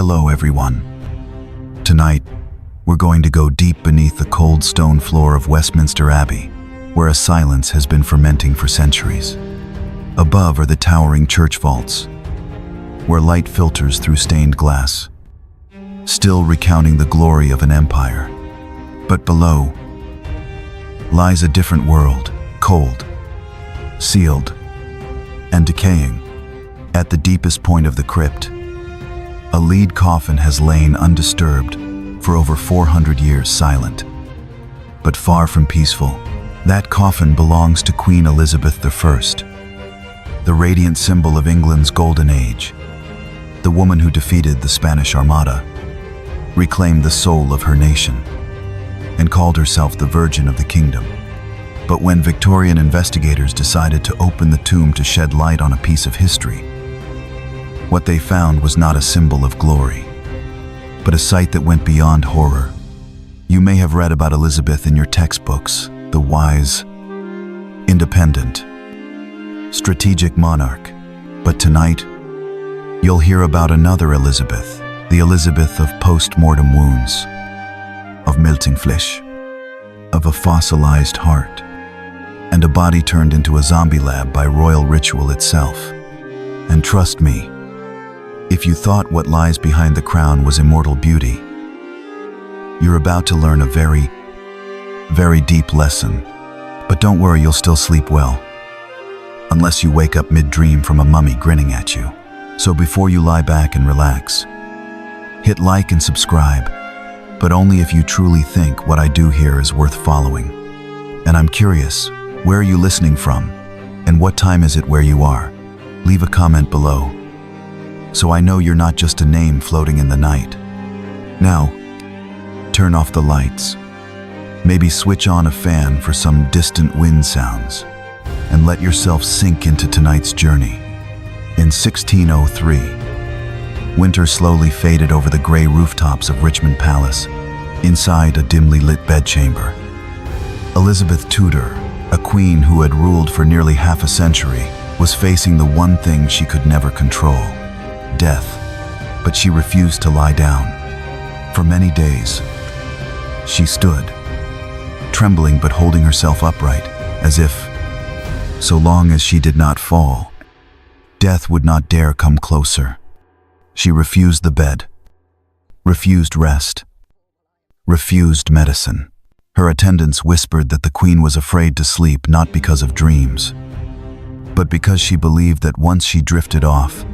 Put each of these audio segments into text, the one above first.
Hello everyone. Tonight, we're going to go deep beneath the cold stone floor of Westminster Abbey, where a silence has been fermenting for centuries. Above are the towering church vaults, where light filters through stained glass, still recounting the glory of an empire. But below lies a different world, cold, sealed, and decaying. At the deepest point of the crypt, a lead coffin has lain undisturbed for over 400 years, silent, but far from peaceful. That coffin belongs to Queen Elizabeth I, the radiant symbol of England's golden age, the woman who defeated the Spanish Armada, reclaimed the soul of her nation, and called herself the Virgin of the Kingdom. But when Victorian investigators decided to open the tomb to shed light on a piece of history, what they found was not a symbol of glory, but a sight that went beyond horror. You may have read about Elizabeth in your textbooks, the wise, independent, strategic monarch. But tonight, you'll hear about another Elizabeth, the Elizabeth of post-mortem wounds, of melting flesh, of a fossilized heart, and a body turned into a zombie lab by royal ritual itself. And trust me, if you thought what lies behind the crown was immortal beauty, you're about to learn a very, very deep lesson. But don't worry, you'll still sleep well, unless you wake up mid-dream from a mummy grinning at you. So before you lie back and relax, hit like and subscribe, but only if you truly think what I do here is worth following. And I'm curious, where are you listening from? And what time is it where you are? Leave a comment below, so I know you're not just a name floating in the night. Now, turn off the lights. Maybe switch on a fan for some distant wind sounds, and let yourself sink into tonight's journey. In 1603, winter slowly faded over the gray rooftops of Richmond Palace, inside a dimly lit bedchamber. Elizabeth Tudor, a queen who had ruled for nearly half a century, was facing the one thing she could never control: death. But she refused to lie down. For many days, she stood, trembling but holding herself upright, as if, so long as she did not fall, death would not dare come closer. She refused the bed, refused rest, refused medicine. Her attendants whispered that the queen was afraid to sleep, not because of dreams, but because she believed that once she drifted off,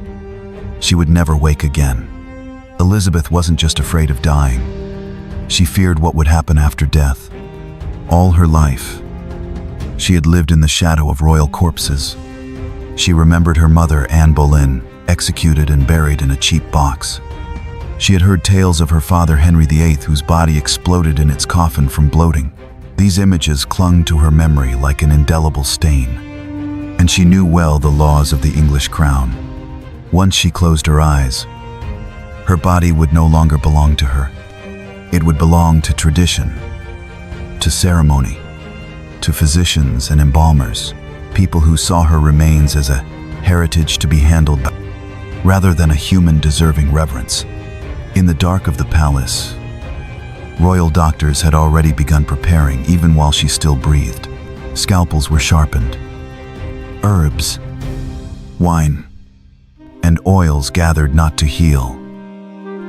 she would never wake again. Elizabeth wasn't just afraid of dying. She feared what would happen after death. All her life, she had lived in the shadow of royal corpses. She remembered her mother, Anne Boleyn, executed and buried in a cheap box. She had heard tales of her father, Henry VIII, whose body exploded in its coffin from bloating. These images clung to her memory like an indelible stain, and she knew well the laws of the English crown. Once she closed her eyes, her body would no longer belong to her. It would belong to tradition, to ceremony, to physicians and embalmers, people who saw her remains as a heritage to be handled by, rather than a human deserving reverence. In the dark of the palace, royal doctors had already begun preparing, even while she still breathed. Scalpels were sharpened. Herbs, wine, and oils gathered not to heal,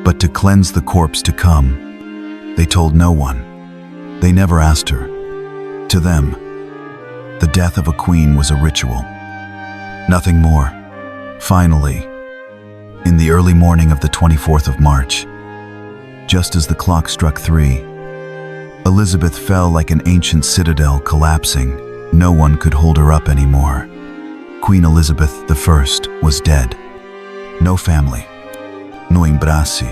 but to cleanse the corpse to come. They told no one. They never asked her. To them, the death of a queen was a ritual, nothing more. Finally, in the early morning of the 24th of March, just as the clock struck 3, Elizabeth fell like an ancient citadel collapsing. No one could hold her up anymore. Queen Elizabeth I was dead. No family, no imbrasi,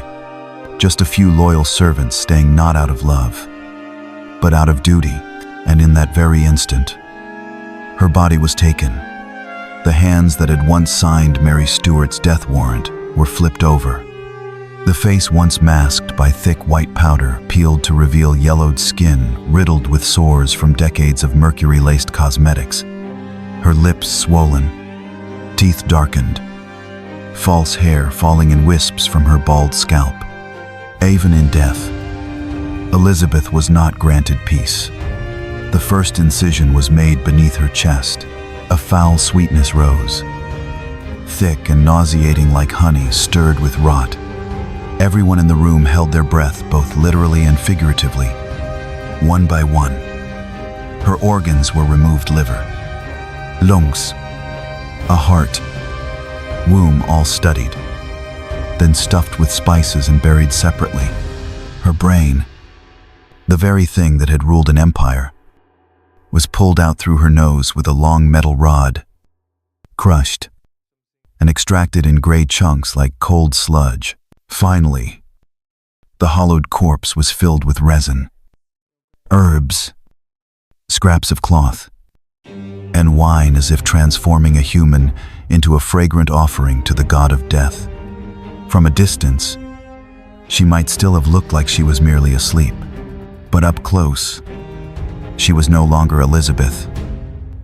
just a few loyal servants staying not out of love, but out of duty. And in that very instant, her body was taken. The hands that had once signed Mary Stuart's death warrant were flipped over. The face, once masked by thick white powder, peeled to reveal yellowed skin riddled with sores from decades of mercury-laced cosmetics. Her lips swollen, teeth darkened, false hair falling in wisps from her bald scalp. Even in death, Elizabeth was not granted peace. The first incision was made beneath her chest. A foul sweetness rose, thick and nauseating like honey stirred with rot. Everyone in the room held their breath, both literally and figuratively. One by one, her organs were removed: liver, lungs, a heart, womb, all studied, then stuffed with spices and buried separately. Her brain, the very thing that had ruled an empire, was pulled out through her nose with a long metal rod, crushed, and extracted in gray chunks like cold sludge. Finally, the hollowed corpse was filled with resin, herbs, scraps of cloth, and wine, as if transforming a human into a fragrant offering to the god of death. From a distance, she might still have looked like she was merely asleep, but up close, she was no longer Elizabeth.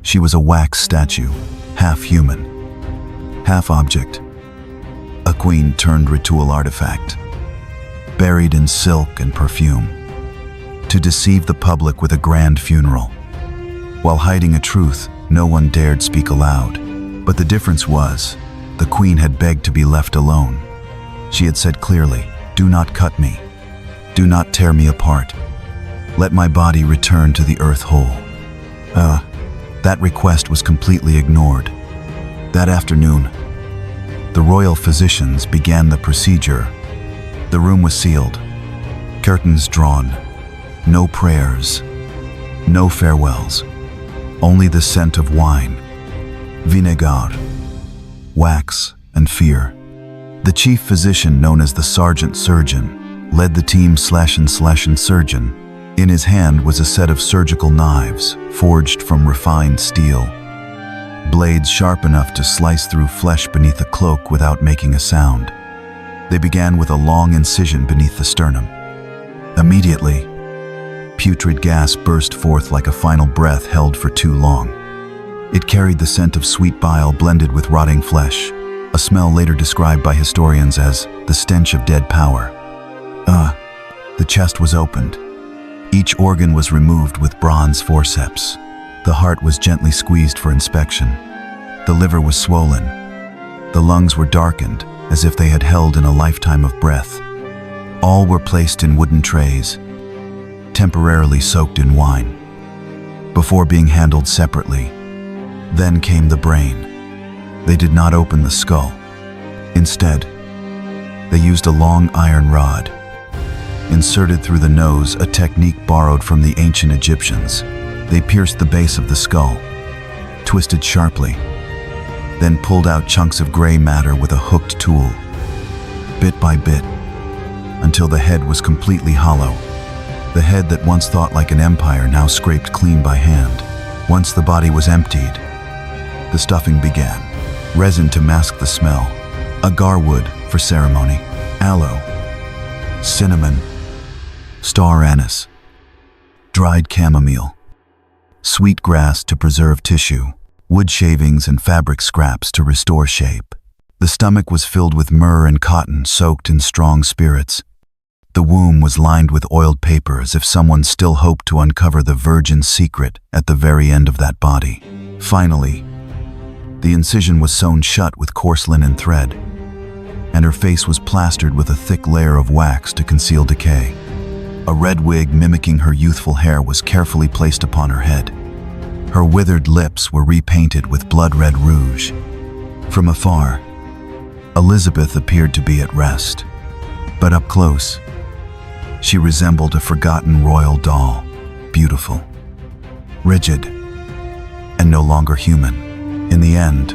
She was a wax statue, half human, half object, a queen-turned ritual artifact, buried in silk and perfume, to deceive the public with a grand funeral. While hiding a truth no one dared speak aloud. But the difference was, the queen had begged to be left alone. She had said clearly, "Do not cut me. Do not tear me apart. Let my body return to the earth whole." That request was completely ignored. That afternoon, the royal physicians began the procedure. The room was sealed, curtains drawn, no prayers, no farewells, only the scent of wine, vinegar, wax, and fear. The chief physician, known as the sergeant surgeon, led the team /and surgeon. In his hand was a set of surgical knives forged from refined steel, blades sharp enough to slice through flesh beneath a cloak without making a sound. They began with a long incision beneath the sternum. Immediately, putrid gas burst forth like a final breath held for too long. It carried the scent of sweet bile blended with rotting flesh, a smell later described by historians as the stench of dead power. The chest was opened. Each organ was removed with bronze forceps. The heart was gently squeezed for inspection. The liver was swollen. The lungs were darkened, as if they had held in a lifetime of breath. All were placed in wooden trays, temporarily soaked in wine, before being handled separately. Then came the brain. They did not open the skull. Instead, they used a long iron rod, inserted through the nose, a technique borrowed from the ancient Egyptians. They pierced the base of the skull, twisted sharply, then pulled out chunks of gray matter with a hooked tool, bit by bit, until the head was completely hollow. The head that once thought like an empire now scraped clean by hand. Once the body was emptied, the stuffing began. Resin to mask the smell, agar wood for ceremony, aloe, cinnamon, star anise, dried chamomile, sweet grass to preserve tissue, wood shavings and fabric scraps to restore shape. The stomach was filled with myrrh and cotton soaked in strong spirits. The womb was lined with oiled paper, as if someone still hoped to uncover the virgin's secret at the very end of that body. Finally, the incision was sewn shut with coarse linen thread, and her face was plastered with a thick layer of wax to conceal decay. A red wig mimicking her youthful hair was carefully placed upon her head. Her withered lips were repainted with blood-red rouge. From afar, Elizabeth appeared to be at rest, but up close, she resembled a forgotten royal doll, beautiful, rigid, and no longer human. In the end,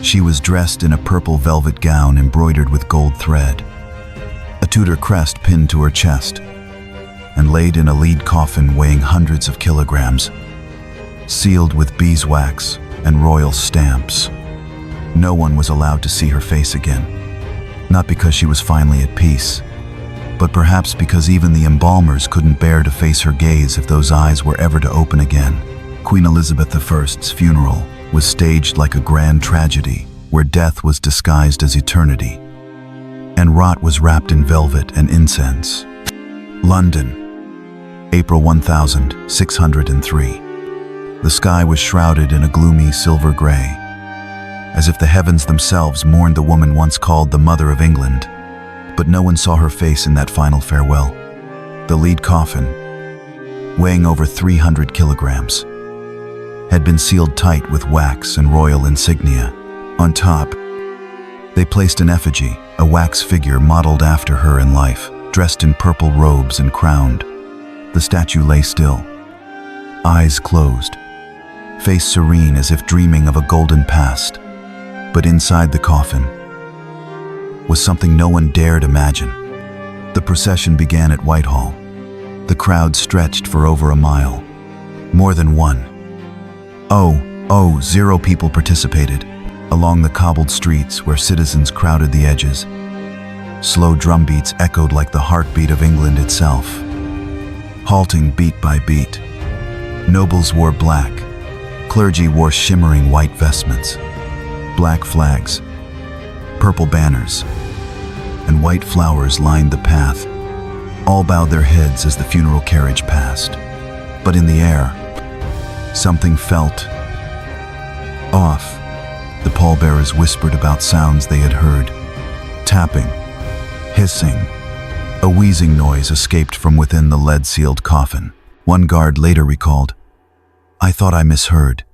she was dressed in a purple velvet gown embroidered with gold thread, a Tudor crest pinned to her chest, and laid in a lead coffin weighing hundreds of kilograms, sealed with beeswax and royal stamps. No one was allowed to see her face again, not because she was finally at peace, but perhaps because even the embalmers couldn't bear to face her gaze if those eyes were ever to open again. Queen Elizabeth I's funeral was staged like a grand tragedy. where death was disguised as eternity, and rot was wrapped in velvet and incense. London, April 1603. The sky was shrouded in a gloomy silver gray, as if the heavens themselves mourned the woman once called the Mother of England. But no one saw her face in that final farewell. The lead coffin, weighing over 300 kilograms, had been sealed tight with wax and royal insignia. On top, they placed an effigy, a wax figure modeled after her in life, dressed in purple robes and crowned. The statue lay still, eyes closed, face serene as if dreaming of a golden past. But inside the coffin was something no one dared imagine. The procession began at Whitehall. The crowd stretched for over a mile. More than one. 0 people participated. Along the cobbled streets where citizens crowded the edges, slow drumbeats echoed like the heartbeat of England itself. Halting beat by beat, nobles wore black, clergy wore shimmering white vestments, black flags, purple banners, and white flowers lined the path. All bowed their heads as the funeral carriage passed. But in the air, something felt off. The pallbearers whispered about sounds they had heard. Tapping, hissing. A wheezing noise escaped from within the lead-sealed coffin. One guard later recalled, "I thought I misheard."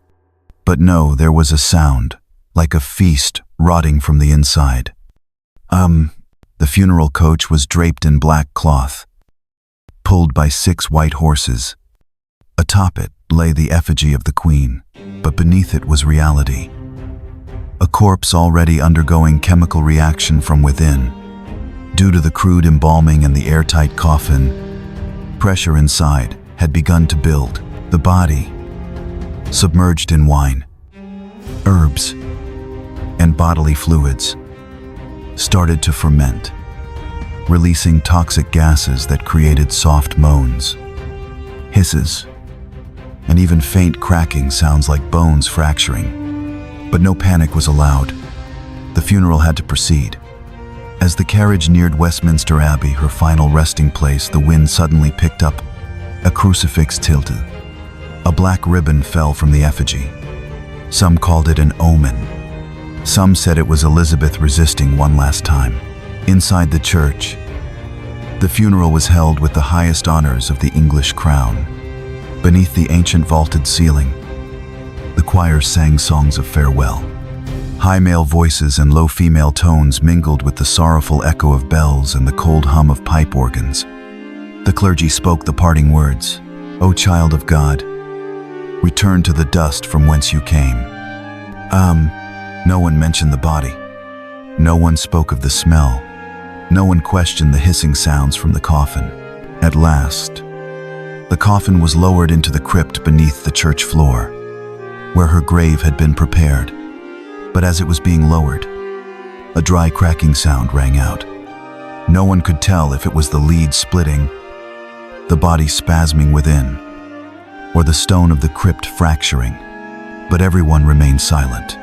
But no, there was a sound, like a feast rotting from the inside. The funeral coach was draped in black cloth, pulled by 6 white horses. Atop it lay the effigy of the Queen, but beneath it was reality. A corpse already undergoing chemical reaction from within. Due to the crude embalming and the airtight coffin, pressure inside had begun to build. The body, submerged in wine, herbs, and bodily fluids, started to ferment, releasing toxic gases that created soft moans, hisses, and even faint cracking sounds like bones fracturing. But no panic was allowed. The funeral had to proceed. As the carriage neared Westminster Abbey, her final resting place, the wind suddenly picked up. A crucifix tilted. A black ribbon fell from the effigy. Some called it an omen. Some said it was Elizabeth resisting one last time. Inside the church, the funeral was held with the highest honors of the English crown. Beneath the ancient vaulted ceiling, the choir sang songs of farewell. High male voices and low female tones mingled with the sorrowful echo of bells and the cold hum of pipe organs. The clergy spoke the parting words, "O child of God, return to the dust from whence you came." No one mentioned the body. No one spoke of the smell. No one questioned the hissing sounds from the coffin. At last, the coffin was lowered into the crypt beneath the church floor, where her grave had been prepared. But as it was being lowered, a dry cracking sound rang out. No one could tell if it was the lead splitting, the body spasming within, or the stone of the crypt fracturing. But everyone remained silent.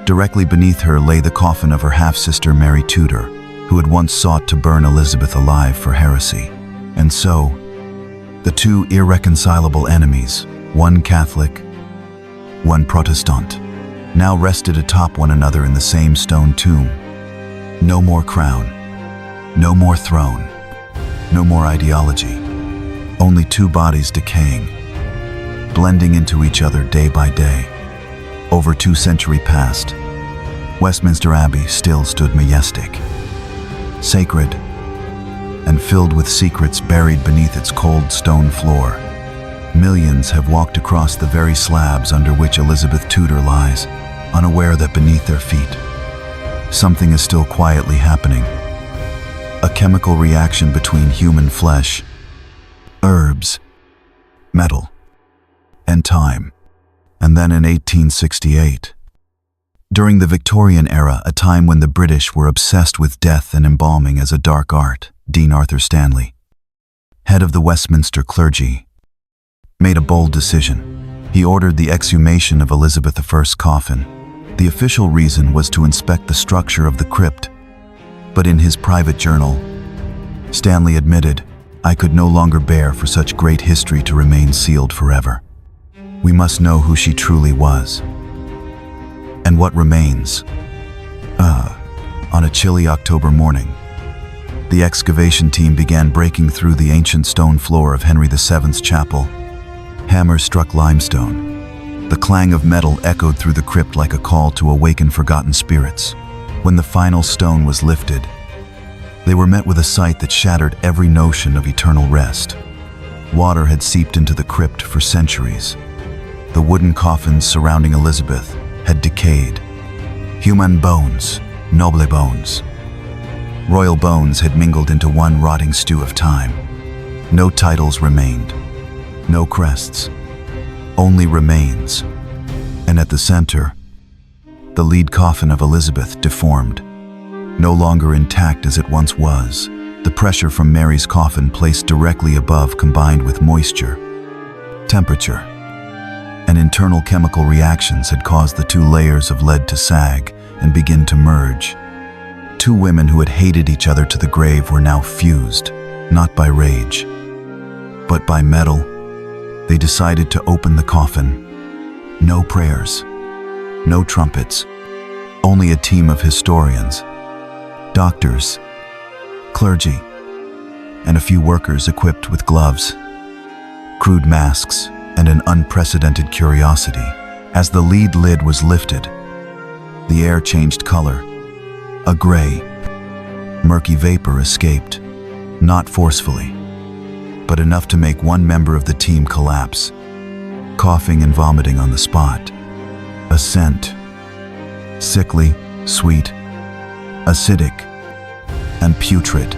Directly beneath her lay the coffin of her half-sister Mary Tudor, who had once sought to burn Elizabeth alive for heresy. And so, the two irreconcilable enemies, one Catholic, one Protestant, now rested atop one another in the same stone tomb. No more crown, no more throne, no more ideology, only two bodies decaying, blending into each other day by day. Over 2 centuries past, Westminster Abbey still stood majestic, sacred, and filled with secrets buried beneath its cold stone floor. Millions have walked across the very slabs under which Elizabeth Tudor lies, unaware that beneath their feet, something is still quietly happening. A chemical reaction between human flesh, herbs, metal, and time. And then in 1868, during the Victorian era, a time when the British were obsessed with death and embalming as a dark art, Dean Arthur Stanley, head of the Westminster clergy, made a bold decision. He ordered the exhumation of Elizabeth I's coffin. The official reason was to inspect the structure of the crypt, but in his private journal, Stanley admitted, "I could no longer bear for such great history to remain sealed forever. We must know who she truly was. And what remains?" On a chilly October morning, the excavation team began breaking through the ancient stone floor of Henry VII's chapel. Hammers struck limestone. The clang of metal echoed through the crypt like a call to awaken forgotten spirits. When the final stone was lifted, they were met with a sight that shattered every notion of eternal rest. Water had seeped into the crypt for centuries. The wooden coffins surrounding Elizabeth had decayed. Human bones, noble bones. Royal bones had mingled into one rotting stew of time. No titles remained, no crests, only remains. And at the center, the lead coffin of Elizabeth deformed, no longer intact as it once was. The pressure from Mary's coffin placed directly above combined with moisture, temperature, and internal chemical reactions had caused the two layers of lead to sag and begin to merge. Two women who had hated each other to the grave were now fused, not by rage, but by metal. They decided to open the coffin. No prayers, no trumpets, only a team of historians, doctors, clergy, and a few workers equipped with gloves, crude masks, and an unprecedented curiosity. As the lead lid was lifted, the air changed color. A gray, murky vapor escaped, not forcefully, but enough to make one member of the team collapse, coughing and vomiting on the spot. A scent, sickly, sweet, acidic, and putrid,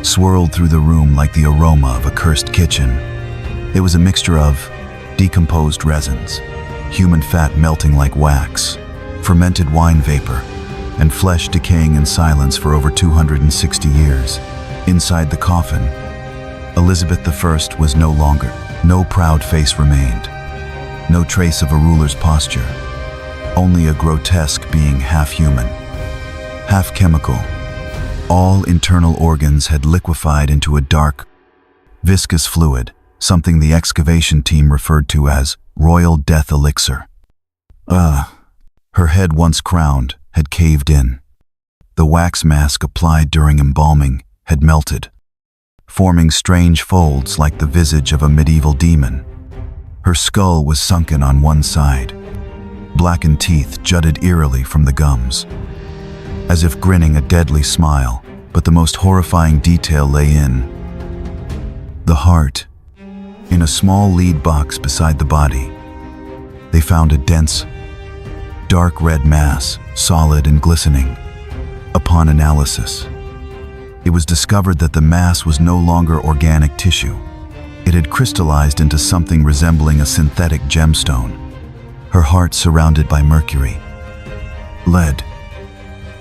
swirled through the room like the aroma of a cursed kitchen. It was a mixture of decomposed resins, human fat melting like wax, fermented wine vapor, and flesh decaying in silence for over 260 years. Inside the coffin, Elizabeth I was no longer. No proud face remained. No trace of a ruler's posture. Only a grotesque being half human, half chemical. All internal organs had liquefied into a dark, viscous fluid, something the excavation team referred to as royal death elixir. Her head, once crowned, had caved in. The wax mask applied during embalming had melted, forming strange folds like the visage of a medieval demon. Her skull was sunken on one side. Blackened teeth jutted eerily from the gums, as if grinning a deadly smile. But the most horrifying detail lay in the heart. In a small lead box beside the body, they found a dense, dark red mass, solid and glistening. Upon analysis, it was discovered that the mass was no longer organic tissue. It had crystallized into something resembling a synthetic gemstone. Her heart surrounded by mercury, lead,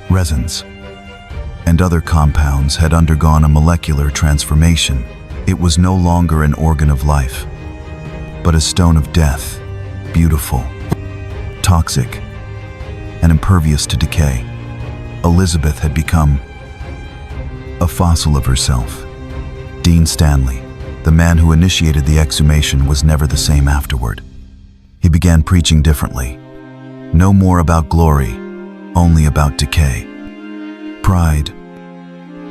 resins, and other compounds had undergone a molecular transformation. It was no longer an organ of life, but a stone of death, beautiful, toxic, and impervious to decay. Elizabeth had become a fossil of herself. Dean Stanley, the man who initiated the exhumation, was never the same afterward. He began preaching differently. No more about glory, only about decay, pride,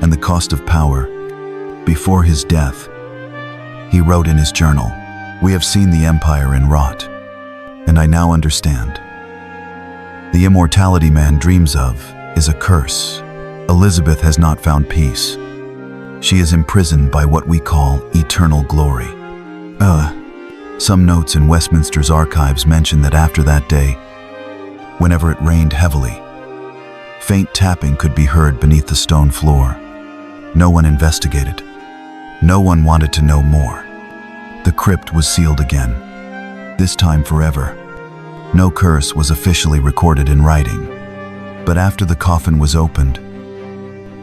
and the cost of power. Before his death, he wrote in his journal, "We have seen the empire in rot, and I now understand. The immortality man dreams of is a curse. Elizabeth has not found peace. She is imprisoned by what we call eternal glory." Some notes in Westminster's archives mention that after that day, whenever it rained heavily, faint tapping could be heard beneath the stone floor. No one investigated. No one wanted to know more. The crypt was sealed again, this time forever. No curse was officially recorded in writing. But after the coffin was opened,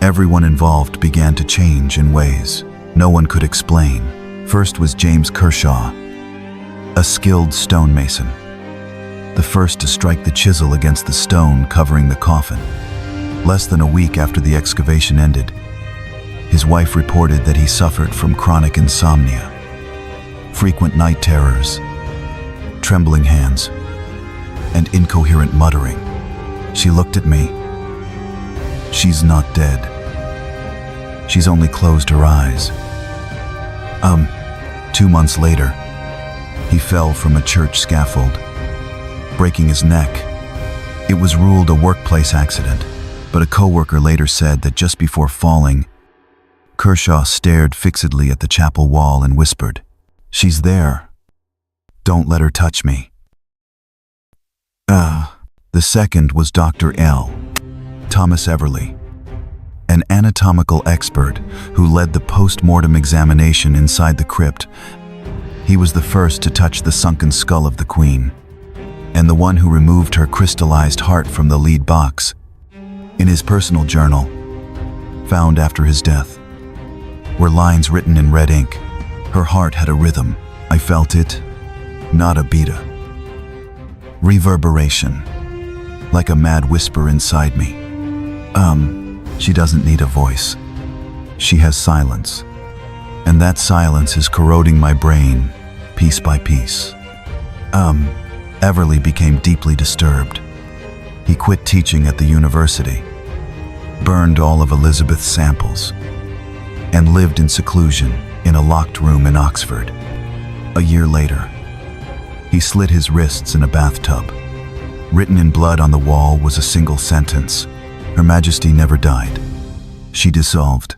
everyone involved began to change in ways no one could explain. First was James Kershaw, a skilled stonemason. the first to strike the chisel against the stone covering the coffin. Less than a week after the excavation ended, his wife reported that he suffered from chronic insomnia, frequent night terrors, trembling hands, and incoherent muttering. She looked at me. "She's not dead. She's only closed her eyes." 2 months later, he fell from a church scaffold, breaking his neck. It was ruled a workplace accident, but a coworker later said that just before falling, Kershaw stared fixedly at the chapel wall and whispered, "She's there. Don't let her touch me." The second was Dr. L. Thomas Everly, an anatomical expert who led the post-mortem examination inside the crypt. He was the first to touch the sunken skull of the Queen, and the one who removed her crystallized heart from the lead box. In his personal journal, found after his death, were lines written in red ink. "Her heart had a rhythm. I felt it, not a beat. Reverberation, like a mad whisper inside me. She doesn't need a voice. She has silence. And that silence is corroding my brain, piece by piece." Everly became deeply disturbed. He quit teaching at the university, burned all of Elizabeth's samples, and lived in seclusion in a locked room in Oxford. A year later, he slit his wrists in a bathtub. Written in blood on the wall was a single sentence: "Her Majesty never died. She dissolved."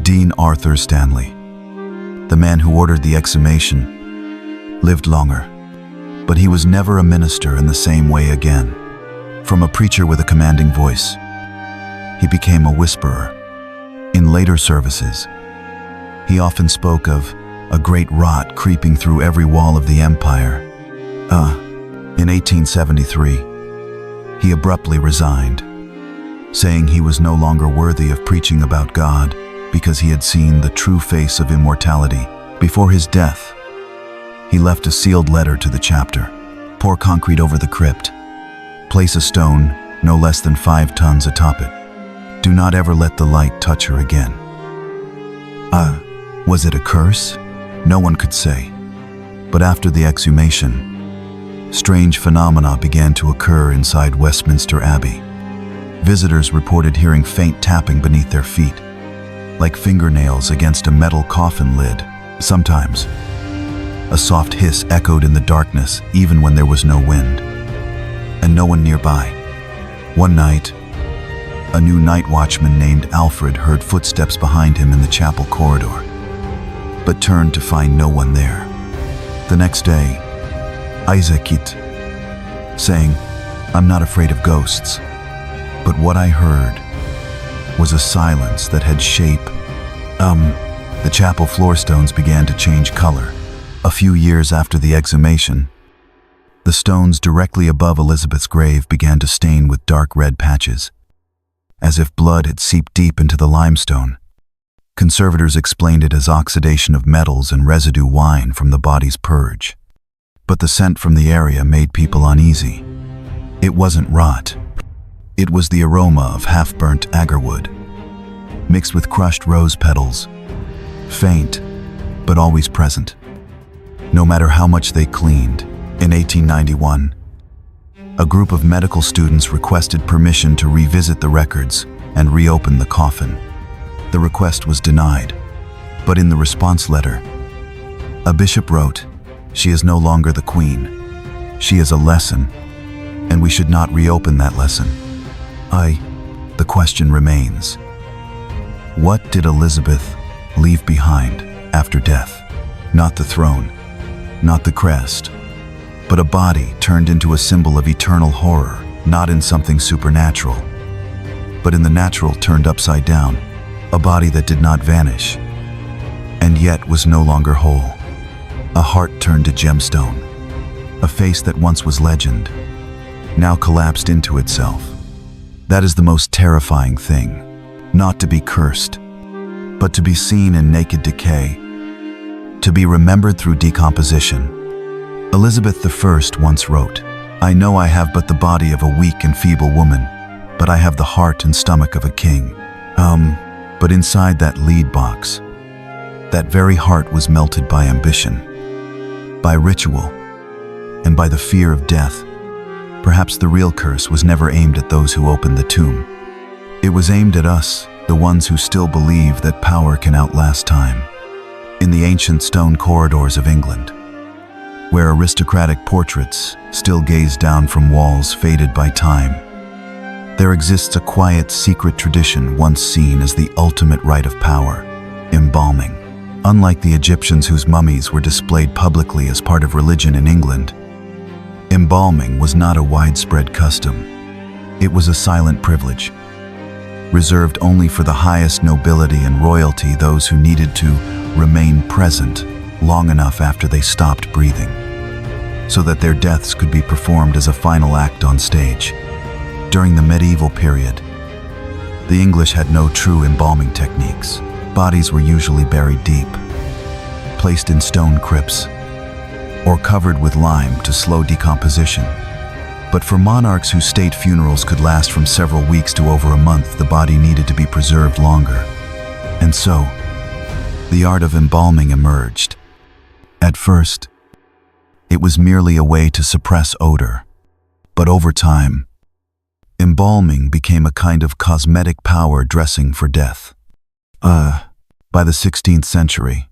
Dean Arthur Stanley, the man who ordered the exhumation, lived longer, but he was never a minister in the same way again. From a preacher with a commanding voice, he became a whisperer. In later services, he often spoke of a great rot creeping through every wall of the empire. In 1873, he abruptly resigned, saying he was no longer worthy of preaching about God because he had seen the true face of immortality. Before his death, he left a sealed letter to the chapter: "Pour concrete over the crypt. Place a stone no less than 5 tons atop it. Do not ever let the light touch her again." Was it a curse? No one could say. But after the exhumation, strange phenomena began to occur inside Westminster Abbey. Visitors reported hearing faint tapping beneath their feet, like fingernails against a metal coffin lid. Sometimes, a soft hiss echoed in the darkness even when there was no wind, and no one nearby. One night, a new night watchman named Alfred heard footsteps behind him in the chapel corridor, but turned to find no one there. The next day, Isaac it, saying, "I'm not afraid of ghosts." But what I heard was a silence that had shape. The chapel floorstones began to change color. A few years after the exhumation, the stones directly above Elizabeth's grave began to stain with dark red patches, as if blood had seeped deep into the limestone. Conservators explained it as oxidation of metals and residue wine from the body's purge. But the scent from the area made people uneasy. It wasn't rot. It was the aroma of half-burnt agarwood, mixed with crushed rose petals, faint, but always present, no matter how much they cleaned. In 1891, a group of medical students requested permission to revisit the records and reopen the coffin. The request was denied, but in the response letter, a bishop wrote, "She is no longer the Queen. She is a lesson, and we should not reopen that lesson." The question remains: what did Elizabeth leave behind after death? Not the throne, not the crest, but a body turned into a symbol of eternal horror, not in something supernatural, but in the natural turned upside down, a body that did not vanish, and yet was no longer whole. A heart turned to gemstone, a face that once was legend, now collapsed into itself. That is the most terrifying thing, not to be cursed, but to be seen in naked decay, to be remembered through decomposition, Elizabeth I once wrote, "I know I have but the body of a weak and feeble woman, but I have the heart and stomach of a king." But inside that lead box, that very heart was melted by ambition, by ritual, and by the fear of death. Perhaps the real curse was never aimed at those who opened the tomb. It was aimed at us, the ones who still believe that power can outlast time. In the ancient stone corridors of England, where aristocratic portraits still gaze down from walls faded by time, there exists a quiet, secret tradition once seen as the ultimate rite of power: embalming. Unlike the Egyptians whose mummies were displayed publicly as part of religion in England, embalming was not a widespread custom. It was a silent privilege, reserved only for the highest nobility and royalty, those who needed to remain present long enough after they stopped breathing, so that their deaths could be performed as a final act on stage. During the medieval period, the English had no true embalming techniques. Bodies were usually buried deep, placed in stone crypts, or covered with lime to slow decomposition. But for monarchs whose state funerals could last from several weeks to over a month, the body needed to be preserved longer. And so, the art of embalming emerged. At first, it was merely a way to suppress odor. But over time, embalming became a kind of cosmetic power dressing for death. By the 16th century,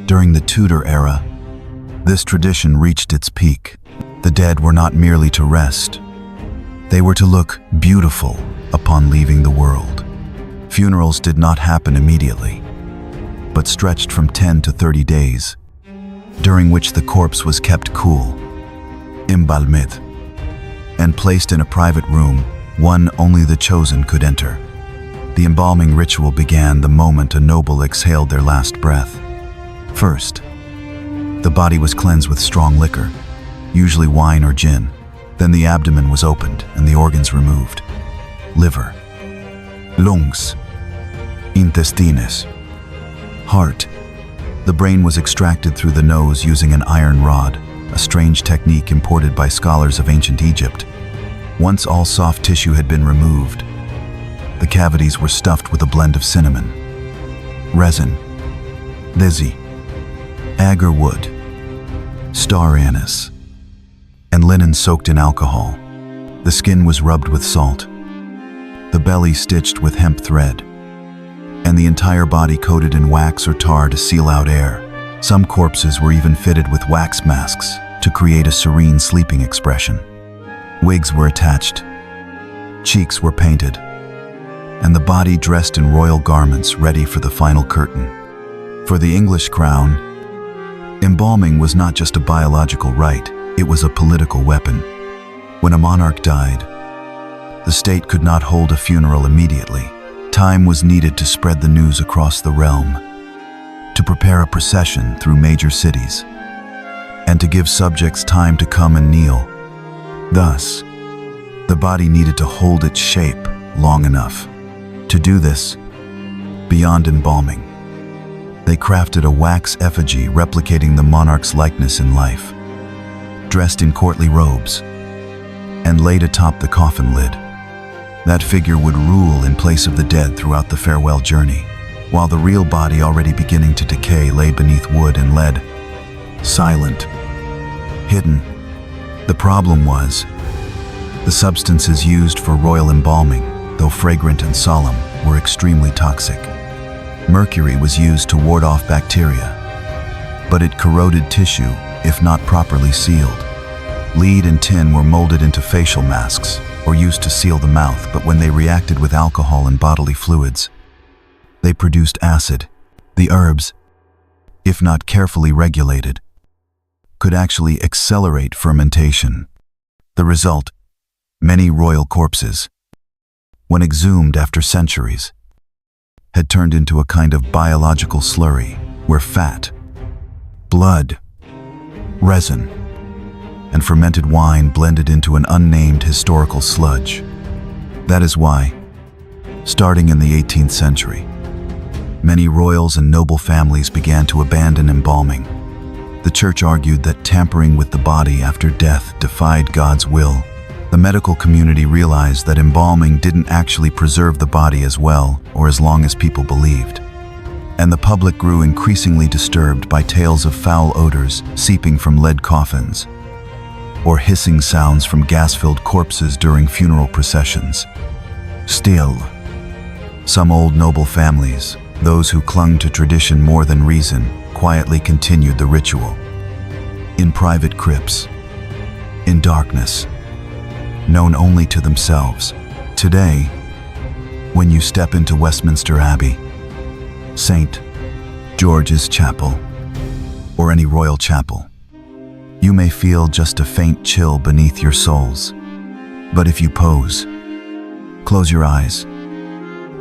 during the Tudor era, this tradition reached its peak. The dead were not merely to rest. They were to look beautiful upon leaving the world. Funerals did not happen immediately, but stretched from 10 to 30 days, during which the corpse was kept cool, embalmed, and placed in a private room, one only the chosen could enter. The embalming ritual began the moment a noble exhaled their last breath. First, the body was cleansed with strong liquor, usually wine or gin. Then the abdomen was opened and the organs removed: liver, lungs, intestines, heart. The brain was extracted through the nose using an iron rod, a strange technique imported by scholars of ancient Egypt. Once all soft tissue had been removed, the cavities were stuffed with a blend of cinnamon, resin, lizzie, agar wood, star anise, and linen soaked in alcohol. The skin was rubbed with salt, the belly stitched with hemp thread, and the entire body coated in wax or tar to seal out air. Some corpses were even fitted with wax masks to create a serene sleeping expression. Wigs were attached, cheeks were painted, and the body dressed in royal garments ready for the final curtain. For the English crown, embalming was not just a biological rite, it was a political weapon. When a monarch died, the state could not hold a funeral immediately. Time was needed to spread the news across the realm, to prepare a procession through major cities, and to give subjects time to come and kneel. Thus, the body needed to hold its shape long enough. To do this, beyond embalming, they crafted a wax effigy replicating the monarch's likeness in life, dressed in courtly robes, and laid atop the coffin lid. That figure would rule in place of the dead throughout the farewell journey, while the real body, already beginning to decay, lay beneath wood and lead, silent, hidden. The problem was, the substances used for royal embalming, though fragrant and solemn, were extremely toxic. Mercury was used to ward off bacteria, but it corroded tissue if not properly sealed. Lead and tin were molded into facial masks or used to seal the mouth, but when they reacted with alcohol and bodily fluids, they produced acid. The herbs, if not carefully regulated, could actually accelerate fermentation. The result, many royal corpses, when exhumed after centuries, had turned into a kind of biological slurry where fat, blood, resin, and fermented wine blended into an unnamed historical sludge. That is why, starting in the 18th century, many royals and noble families began to abandon embalming. The church argued that tampering with the body after death defied God's will. The medical community realized that embalming didn't actually preserve the body as well or as long as people believed. And the public grew increasingly disturbed by tales of foul odors seeping from lead coffins, or hissing sounds from gas-filled corpses during funeral processions. Still, some old noble families, those who clung to tradition more than reason, quietly continued the ritual. In private crypts, in darkness, known only to themselves. Today, when you step into Westminster Abbey, St. George's Chapel, or any royal chapel, you may feel just a faint chill beneath your soles. But if you pose, close your eyes,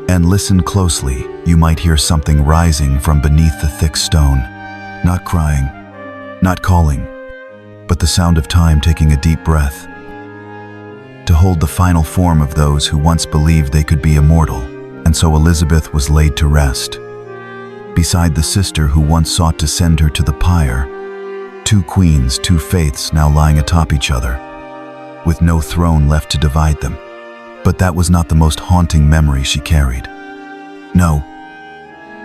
and listen closely, you might hear something rising from beneath the thick stone. Not crying, not calling, but the sound of time taking a deep breath to hold the final form of those who once believed they could be immortal. And so Elizabeth was laid to rest, beside the sister who once sought to send her to the pyre. Two queens, two faiths now lying atop each other, with no throne left to divide them. But that was not the most haunting memory she carried. No,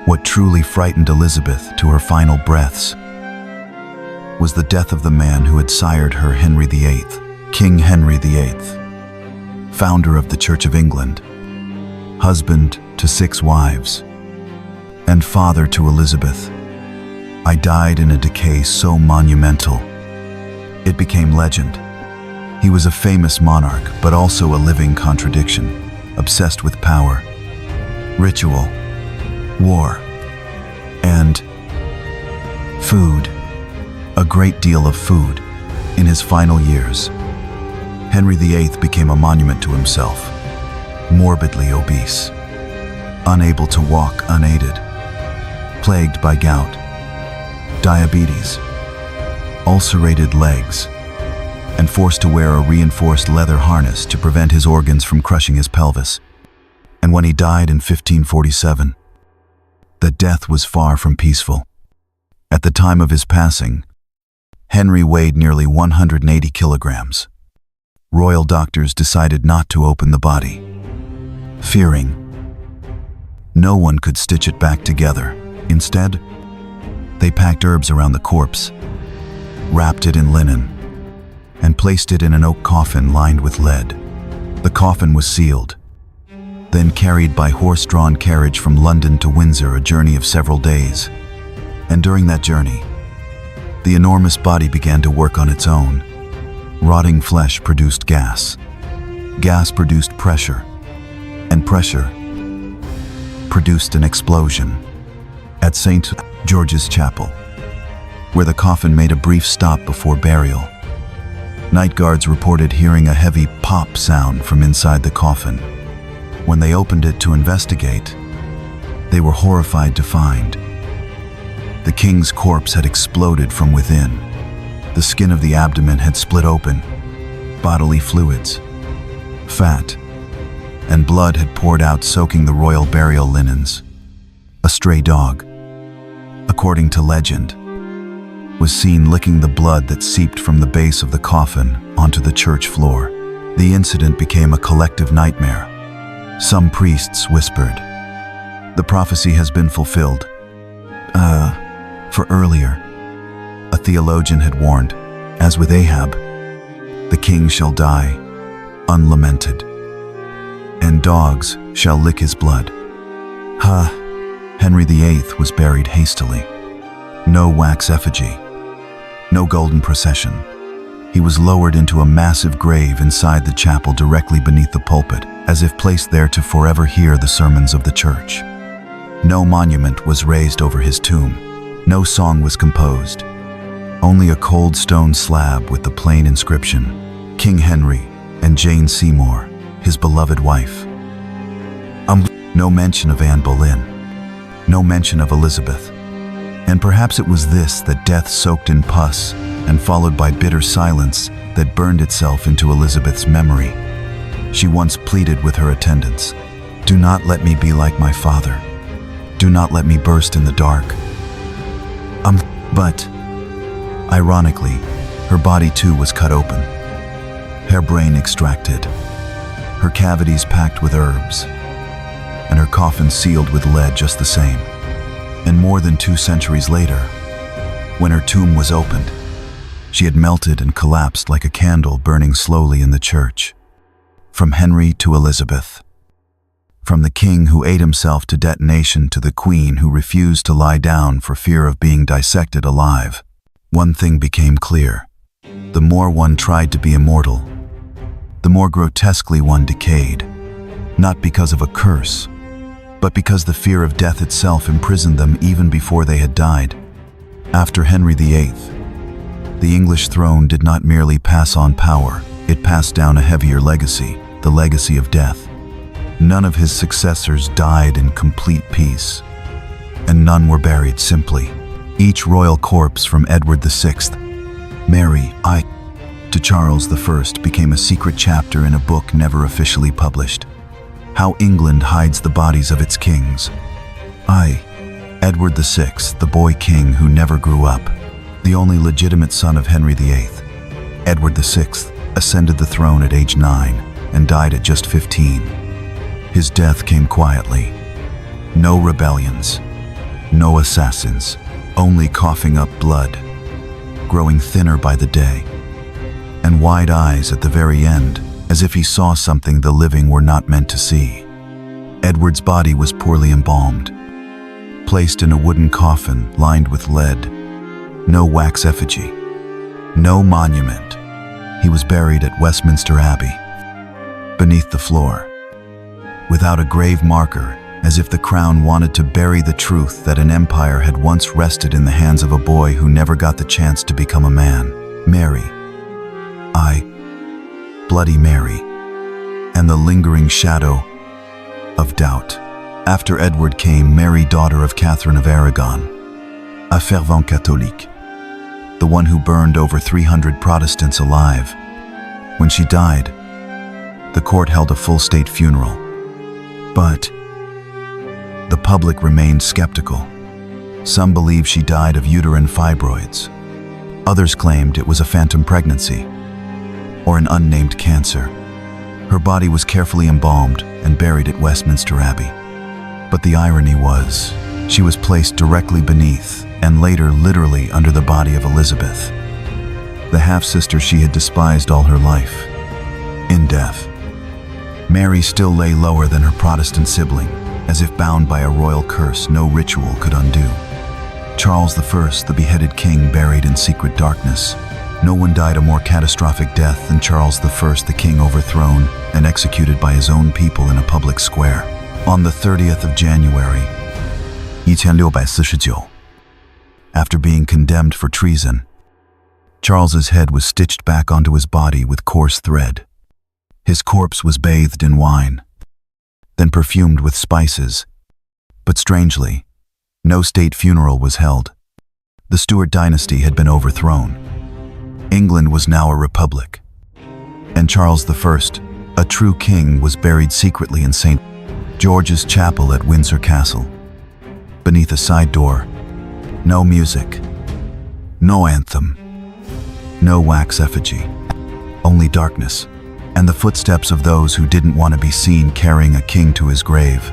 what truly frightened Elizabeth to her final breaths was the death of the man who had sired her, Henry VIII, King Henry VIII, founder of the Church of England, husband to 6 wives, and father to Elizabeth. I died in a decay so monumental, it became legend. He was a famous monarch, but also a living contradiction, obsessed with power, ritual, war, and food. A great deal of food. In his final years, Henry VIII became a monument to himself, morbidly obese, unable to walk unaided, plagued by gout, diabetes, ulcerated legs, and forced to wear a reinforced leather harness to prevent his organs from crushing his pelvis. And when he died in 1547, the death was far from peaceful. At the time of his passing, Henry weighed nearly 180 kilograms. Royal doctors decided not to open the body, fearing no one could stitch it back together. Instead, they packed herbs around the corpse, wrapped it in linen, and placed it in an oak coffin lined with lead. The coffin was sealed, then carried by horse-drawn carriage from London to Windsor, a journey of several days. And during that journey, the enormous body began to work on its own. Rotting flesh produced gas. Gas produced pressure, and pressure produced an explosion. At St. George's Chapel, where the coffin made a brief stop before burial, night guards reported hearing a heavy pop sound from inside the coffin. When they opened it to investigate, they were horrified to find the king's corpse had exploded from within. The skin of the abdomen had split open. Bodily fluids, fat, and blood had poured out, soaking the royal burial linens. A stray dog, according to legend, was seen licking the blood that seeped from the base of the coffin onto the church floor. The incident became a collective nightmare. Some priests whispered, "The prophecy has been fulfilled." For earlier, a theologian had warned, "As with Ahab, the king shall die unlamented, and dogs shall lick his blood." Henry VIII was buried hastily. No wax effigy, no golden procession. He was lowered into a massive grave inside the chapel directly beneath the pulpit, as if placed there to forever hear the sermons of the church. No monument was raised over his tomb. No song was composed. Only a cold stone slab with the plain inscription, "King Henry and Jane Seymour, his beloved wife." No mention of Anne Boleyn. No mention of Elizabeth. And perhaps it was this, that death soaked in pus and followed by bitter silence, that burned itself into Elizabeth's memory. She once pleaded with her attendants, "Do not let me be like my father. Do not let me burst in the dark." But Ironically, her body too was cut open, her brain extracted, her cavities packed with herbs, and her coffin sealed with lead just the same. And more than 2 centuries later, when her tomb was opened, she had melted and collapsed like a candle burning slowly in the church. From Henry to Elizabeth. From the king who ate himself to detonation to the queen who refused to lie down for fear of being dissected alive. One thing became clear. The more one tried to be immortal, the more grotesquely one decayed. Not because of a curse, but because the fear of death itself imprisoned them even before they had died. After Henry VIII, the English throne did not merely pass on power, it passed down a heavier legacy, the legacy of death. None of his successors died in complete peace, and none were buried simply. Each royal corpse from Edward VI, Mary I, to Charles I became a secret chapter in a book never officially published. How England hides the bodies of its kings. Edward VI, the boy king who never grew up, the only legitimate son of Henry VIII. Edward VI ascended the throne at age 9 and died at just 15. His death came quietly. No rebellions, no assassins, only coughing up blood, growing thinner by the day, and wide eyes at the very end, as if he saw something the living were not meant to see. Edward's body was poorly embalmed, placed in a wooden coffin lined with lead. No wax effigy, no monument. He was buried at Westminster Abbey, beneath the floor, without a grave marker, as if the crown wanted to bury the truth that an empire had once rested in the hands of a boy who never got the chance to become a man. Mary, Bloody Mary, and the lingering shadow of doubt. After Edward came Mary, daughter of Catherine of Aragon, a fervent catholique, the one who burned over 300 Protestants alive. When she died, the court held a full state funeral. But the public remained skeptical. Some believed she died of uterine fibroids. Others claimed it was a phantom pregnancy or an unnamed cancer. Her body was carefully embalmed and buried at Westminster Abbey. But the irony was, she was placed directly beneath and later literally under the body of Elizabeth, the half-sister she had despised all her life. In death, Mary still lay lower than her Protestant sibling, as if bound by a royal curse no ritual could undo. Charles I, the beheaded king, buried in secret darkness. No one died a more catastrophic death than Charles I, the king overthrown and executed by his own people in a public square. On the 30th of January, 1649, after being condemned for treason, Charles's head was stitched back onto his body with coarse thread. His corpse was bathed in wine, then perfumed with spices. But strangely, no state funeral was held. The Stuart dynasty had been overthrown. England was now a republic, and Charles I, a true king, was buried secretly in St. George's Chapel at Windsor Castle. Beneath a side door, no music, no anthem, no wax effigy, only darkness, and the footsteps of those who didn't want to be seen carrying a king to his grave.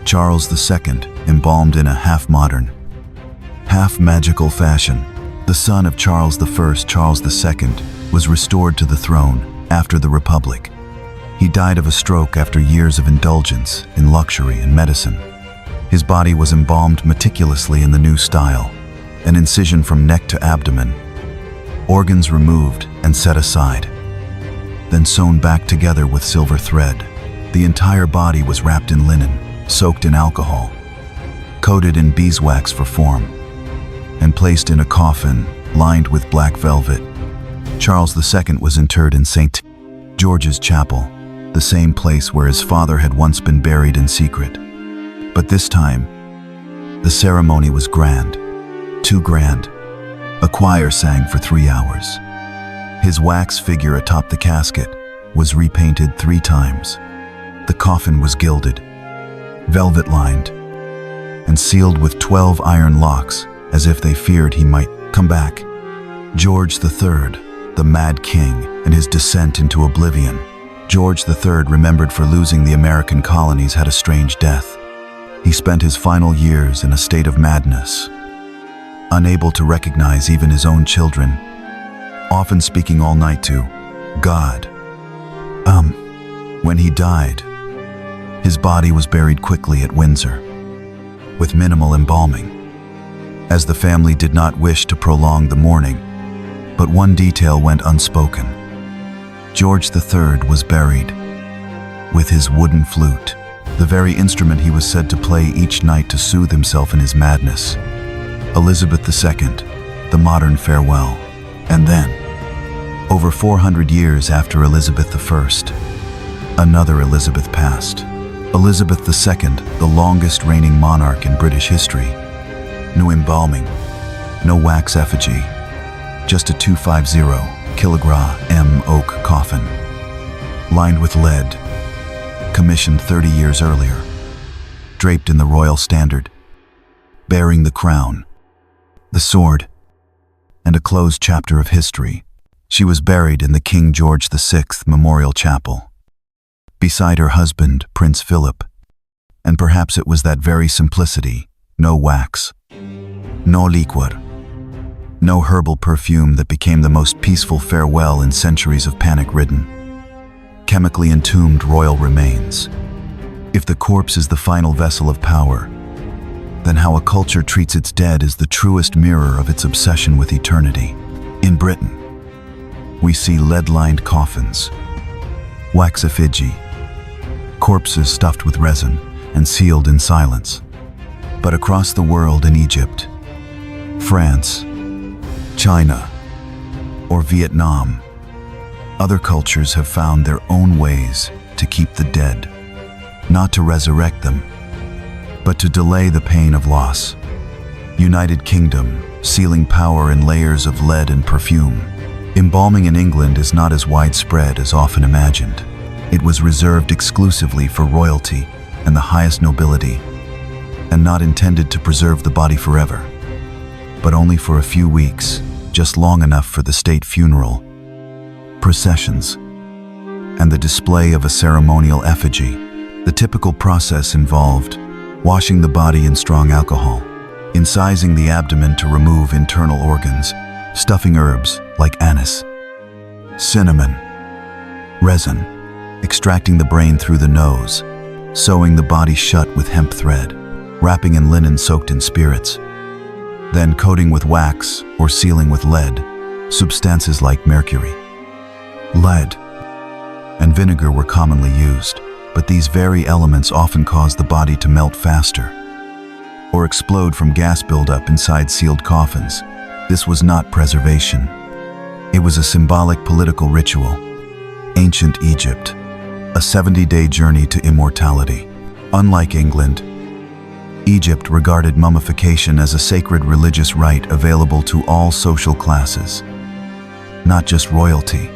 Charles II, embalmed in a half-modern, half-magical fashion, the son of Charles I, Charles II, was restored to the throne after the Republic. He died of a stroke after years of indulgence in luxury and medicine. His body was embalmed meticulously in the new style, an incision from neck to abdomen, organs removed and set aside, then sewn back together with silver thread. The entire body was wrapped in linen, soaked in alcohol, coated in beeswax for form, and placed in a coffin lined with black velvet. Charles II was interred in St. George's Chapel, the same place where his father had once been buried in secret. But this time, the ceremony was grand, too grand. A choir sang for 3 hours. His wax figure atop the casket was repainted 3 times. The coffin was gilded, velvet-lined, and sealed with 12 iron locks, as if they feared he might come back. George III, the Mad King, and his descent into oblivion. George III, remembered for losing the American colonies, had a strange death. He spent his final years in a state of madness, unable to recognize even his own children, often speaking all night to God. When he died, his body was buried quickly at Windsor, with minimal embalming, as the family did not wish to prolong the mourning. But one detail went unspoken. George III was buried with his wooden flute, the very instrument he was said to play each night to soothe himself in his madness. Elizabeth II, the modern farewell. And then, over 400 years after Elizabeth I, another Elizabeth passed. Elizabeth II, the longest reigning monarch in British history. No embalming, no wax effigy, just a 250-kilogram oak coffin, lined with lead, commissioned 30 years earlier, draped in the royal standard, bearing the crown, the sword, and a closed chapter of history. She was buried in the King George VI Memorial Chapel, beside her husband, Prince Philip. And perhaps it was that very simplicity, no wax, no liquor, no herbal perfume, that became the most peaceful farewell in centuries of panic-ridden, chemically entombed royal remains. If the corpse is the final vessel of power, then how a culture treats its dead is the truest mirror of its obsession with eternity. In Britain, we see lead-lined coffins, wax effigy, corpses stuffed with resin and sealed in silence. But across the world, in Egypt, France, China, or Vietnam, other cultures have found their own ways to keep the dead, not to resurrect them, but to delay the pain of loss. United Kingdom, sealing power in layers of lead and perfume. Embalming in England is not as widespread as often imagined. It was reserved exclusively for royalty and the highest nobility, and not intended to preserve the body forever, but only for a few weeks, just long enough for the state funeral, processions, and the display of a ceremonial effigy. The typical process involved washing the body in strong alcohol, incising the abdomen to remove internal organs, stuffing herbs like anise, cinnamon, resin, extracting the brain through the nose, sewing the body shut with hemp thread, wrapping in linen soaked in spirits, then coating with wax or sealing with lead, substances like mercury. Lead and vinegar were commonly used, but these very elements often cause the body to melt faster or explode from gas buildup inside sealed coffins. This was not preservation. It was a symbolic political ritual. Ancient Egypt, a 70-day journey to immortality. Unlike England, Egypt regarded mummification as a sacred religious rite available to all social classes, not just royalty.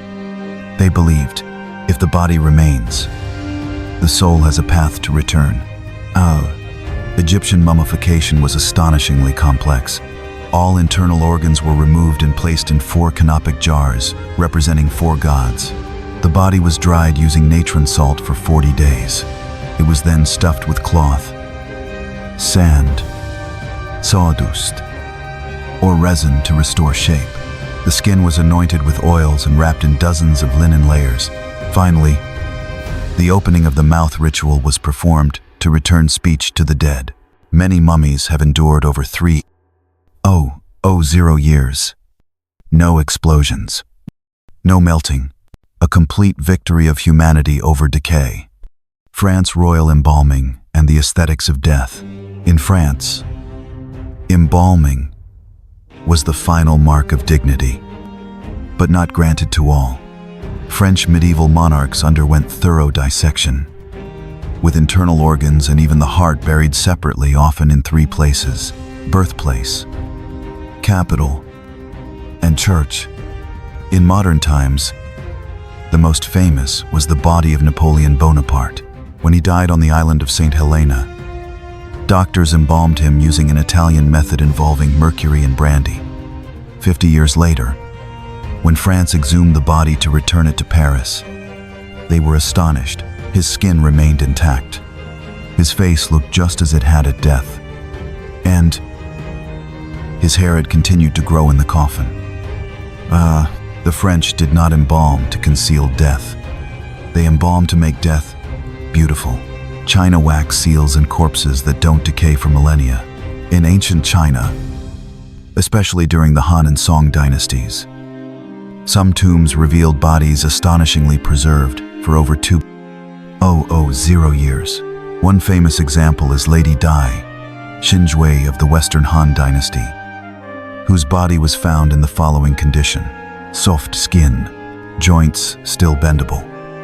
They believed, if the body remains, the soul has a path to return. Egyptian mummification was astonishingly complex. All internal organs were removed and placed in 4 canopic jars, representing 4 gods. The body was dried using natron salt for 40 days. It was then stuffed with cloth, sand, sawdust, or resin to restore shape. The skin was anointed with oils and wrapped in dozens of linen layers. Finally, the opening of the mouth ritual was performed to return speech to the dead. Many mummies have endured over 3,000 years. No explosions, no melting, a complete victory of humanity over decay. France royal embalming and the aesthetics of death. In France, embalming was the final mark of dignity, but not granted to all. French medieval monarchs underwent thorough dissection, with internal organs and even the heart buried separately, often in 3 places: birthplace, capital, and church. In modern times, the most famous was the body of Napoleon Bonaparte. When he died on the island of St. Helena, doctors embalmed him using an Italian method involving mercury and brandy. 50 years later, When France exhumed the body to return it to Paris, they were astonished. His skin remained intact. His face looked just as it had at death. And his hair had continued to grow in the coffin. The French did not embalm to conceal death. They embalmed to make death beautiful. China wax seals and corpses that don't decay for millennia. In ancient China, especially during the Han and Song dynasties, some tombs revealed bodies astonishingly preserved for over 2,000 years. One famous example is Lady Dai, Xinjue of the Western Han dynasty, whose body was found in the following condition: soft skin, joints still bendable,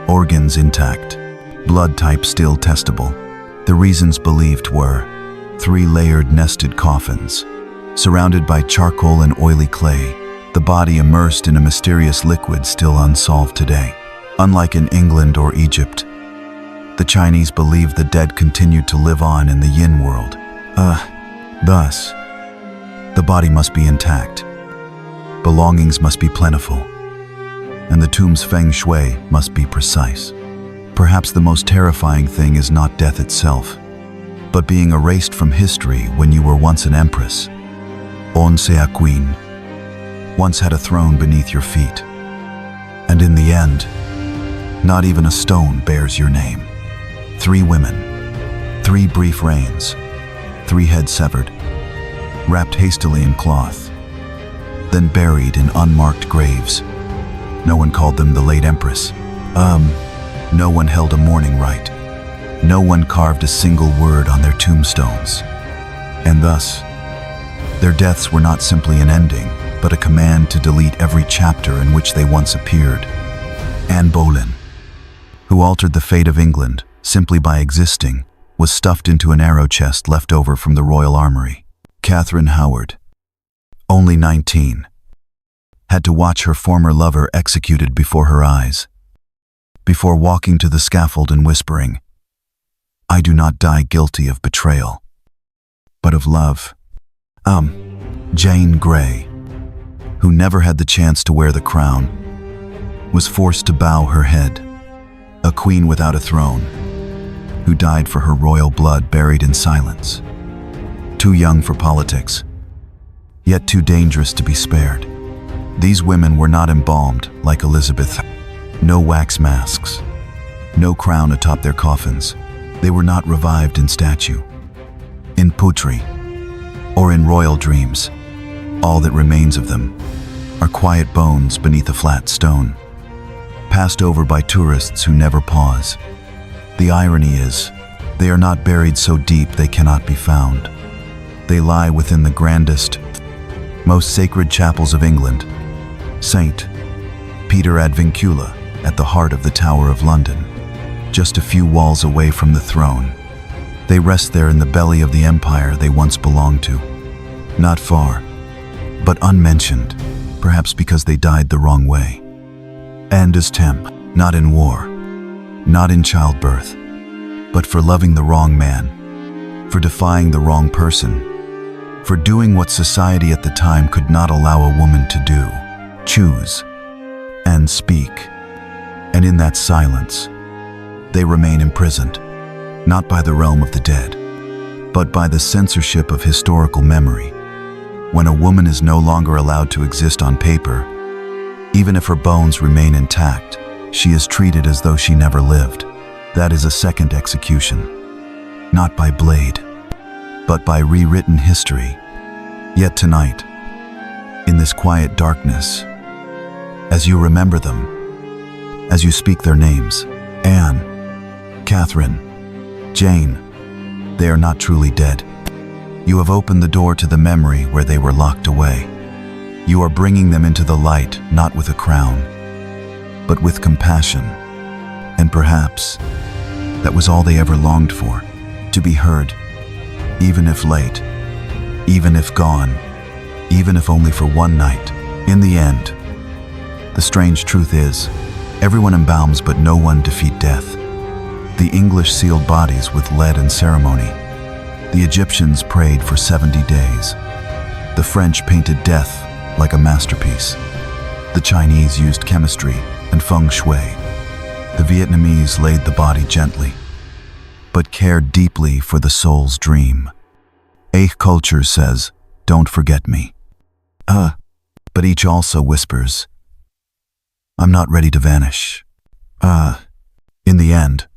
organs intact, blood type still testable. The reasons believed were 3 layered nested coffins, surrounded by charcoal and oily clay, the body immersed in a mysterious liquid still unsolved today. Unlike in England or Egypt, the Chinese believed the dead continued to live on in the yin world. Thus, the body must be intact, belongings must be plentiful, and the tomb's feng shui must be precise. Perhaps the most terrifying thing is not death itself, but being erased from history when you were once an empress, a queen, once had a throne beneath your feet. And in the end, not even a stone bears your name. 3 women, 3 brief reigns, 3 heads severed, wrapped hastily in cloth, then buried in unmarked graves. No one called them the late empress. No one held a mourning rite. No one carved a single word on their tombstones. And thus, their deaths were not simply an ending, but a command to delete every chapter in which they once appeared. Anne Boleyn, who altered the fate of England simply by existing, was stuffed into an arrow chest left over from the royal armory. Catherine Howard, only 19, had to watch her former lover executed before her eyes, before walking to the scaffold and whispering, "I do not die guilty of betrayal, but of love." Jane Grey, who never had the chance to wear the crown, was forced to bow her head, a queen without a throne, who died for her royal blood buried in silence. Too young for politics, yet too dangerous to be spared. These women were not embalmed like Elizabeth. No wax masks, no crown atop their coffins. They were not revived in statue, in poetry, or in royal dreams. All that remains of them are quiet bones beneath a flat stone, passed over by tourists who never pause. The irony is, they are not buried so deep they cannot be found. They lie within the grandest, most sacred chapels of England, St. Peter ad Vincula, at the heart of the Tower of London, just a few walls away from the throne. They rest there in the belly of the empire they once belonged to. Not far, but unmentioned, perhaps because they died the wrong way. And as temp, not in war, not in childbirth, but for loving the wrong man, for defying the wrong person, for doing what society at the time could not allow a woman to do, choose, and speak. And in that silence, they remain imprisoned, not by the realm of the dead, but by the censorship of historical memory. When a woman is no longer allowed to exist on paper, even if her bones remain intact, she is treated as though she never lived. That is a second execution, not by blade, but by rewritten history. Yet tonight, in this quiet darkness, as you remember them, as you speak their names, Anne, Catherine, Jane, they are not truly dead. You have opened the door to the memory where they were locked away. You are bringing them into the light, not with a crown, but with compassion. And perhaps that was all they ever longed for, to be heard, even if late, even if gone, even if only for one night. In the end, the strange truth is, everyone embalms but no one defeat death. The English sealed bodies with lead and ceremony. The Egyptians prayed for 70 days. The French painted death like a masterpiece. The Chinese used chemistry and feng shui. The Vietnamese laid the body gently, but cared deeply for the soul's dream. Eich culture says, "Don't forget me." But each also whispers, "I'm not ready to vanish." In the end,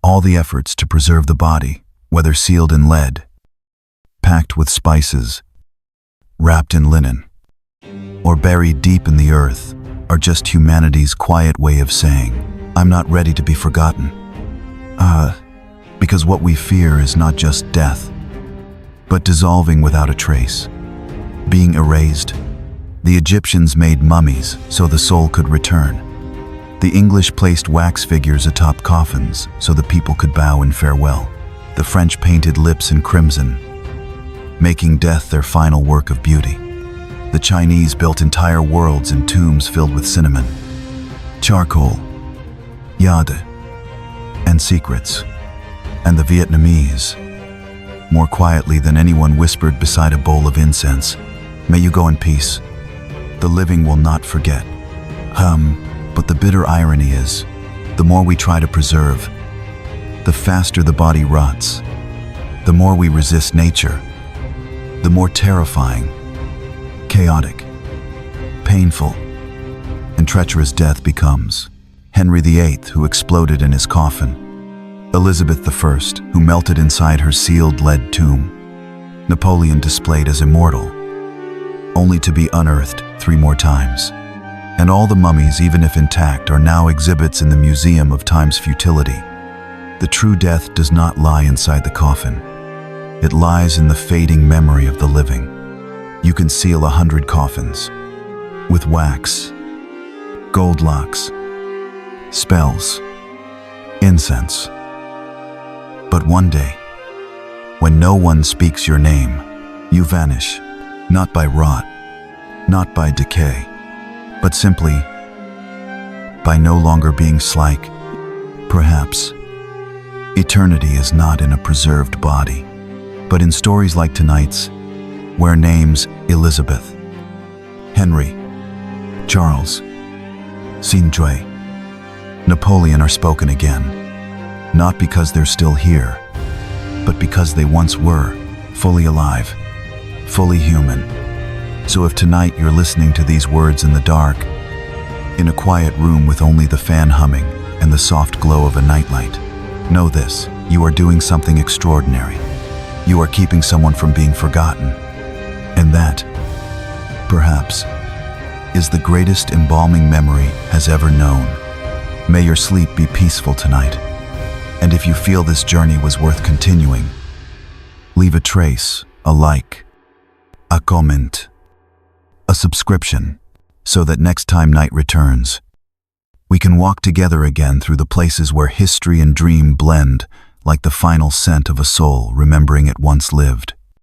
all the efforts to preserve the body, whether sealed in lead, packed with spices, wrapped in linen, or buried deep in the earth, are just humanity's quiet way of saying, "I'm not ready to be forgotten." Because what we fear is not just death, but dissolving without a trace, being erased. The Egyptians made mummies so the soul could return. The English placed wax figures atop coffins so the people could bow in farewell. The French painted lips in crimson, making death their final work of beauty. The Chinese built entire worlds in tombs filled with cinnamon, charcoal, jade, and secrets. And the Vietnamese, more quietly than anyone, whispered beside a bowl of incense, "May you go in peace. The living will not forget." But the bitter irony is, the more we try to preserve, the faster the body rots. The more we resist nature, the more terrifying, chaotic, painful, and treacherous death becomes. Henry VIII, who exploded in his coffin. Elizabeth I, who melted inside her sealed lead tomb. Napoleon displayed as immortal, only to be unearthed 3 more times. And all the mummies, even if intact, are now exhibits in the Museum of Time's Futility. The true death does not lie inside the coffin. It lies in the fading memory of the living. You can seal 100 coffins with wax, gold locks, spells, incense. But one day, when no one speaks your name, you vanish, not by rot, not by decay, but simply by no longer being slick. Perhaps eternity is not in a preserved body, but in stories like tonight's, where names Elizabeth, Henry, Charles, Xin-Jue, Napoleon are spoken again, not because they're still here, but because they once were, fully alive, fully human. So if tonight you're listening to these words in the dark, in a quiet room with only the fan humming and the soft glow of a nightlight, know this: you are doing something extraordinary. You are keeping someone from being forgotten. And that, perhaps, is the greatest embalming memory has ever known. May your sleep be peaceful tonight. And if you feel this journey was worth continuing, leave a trace, a like, a comment, a subscription, so that next time night returns, we can walk together again through the places where history and dream blend like the final scent of a soul remembering it once lived.